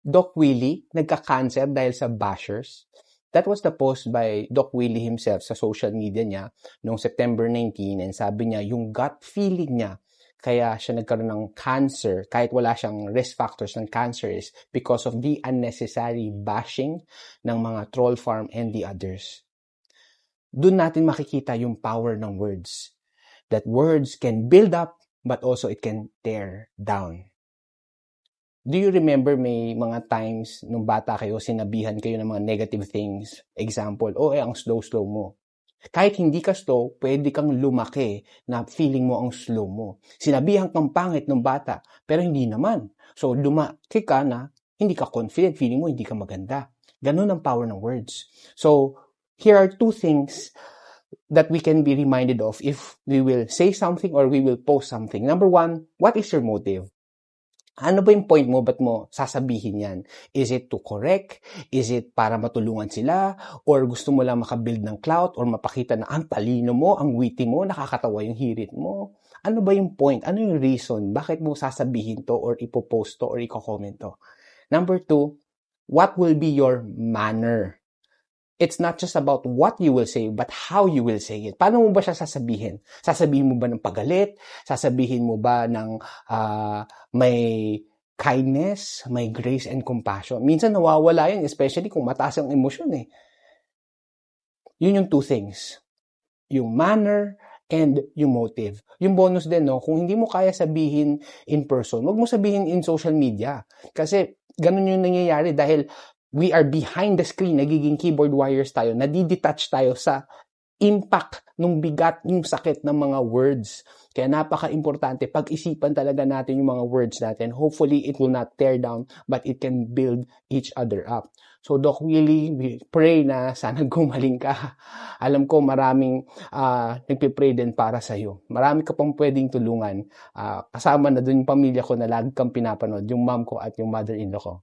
Doc Willie, nagka-cancer dahil sa bashers. That was the post by Doc Willie himself sa social media niya noong September 19, and sabi niya, yung gut feeling niya, kaya siya nagkaroon ng cancer, kahit wala siyang risk factors ng cancer, is because of the unnecessary bashing ng mga troll farm and the others. Doon natin makikita yung power ng words. That words can build up, but also it can tear down. Do you remember may mga times nung bata kayo, sinabihan kayo ng mga negative things? Example, ang slow mo. Kahit hindi ka slow, pwede kang lumaki na feeling mo ang slow mo. Sinabihan kang pangit ng bata, pero hindi naman. So, lumaki ka na hindi ka confident, feeling mo hindi ka maganda. Ganun ang power ng words. So, here are two things that we can be reminded of if we will say something or we will post something. Number one, what is your motive? Ano ba yung point mo? Ba't mo sasabihin yan? Is it to correct? Is it para matulungan sila? Or gusto mo lang makabuild ng clout? Or mapakita na ang talino mo, ang witty mo, nakakatawa yung hirit mo? Ano ba yung point? Ano yung reason? Bakit mo sasabihin to or ipopost to or i-comment to? Number two, what will be your manner? It's not just about what you will say, but how you will say it. Paano mo ba siya sasabihin? Sasabihin mo ba ng pagalit? Sasabihin mo ba ng may kindness, may grace and compassion? Minsan nawawala yun, especially kung mataas ang emosyon eh. Yun yung two things. Yung manner and yung motive. Yung bonus din, no? Kung hindi mo kaya sabihin in person, wag mo sabihin in social media. Kasi ganun yung nangyayari dahil we are behind the screen, nagiging keyboard warriors tayo, nadidetach tayo sa impact ng bigat, yung sakit ng mga words. Kaya napaka-importante, pag-isipan talaga natin yung mga words natin. Hopefully, it will not tear down, but it can build each other up. So, Doc Willie, we pray na sana gumaling ka. Alam ko maraming nagpipray din para sa'yo. Marami ka pang pwedeng tulungan. Kasama na dun yung pamilya ko na lagi kang pinapanood, yung mom ko at yung mother-in-law ko.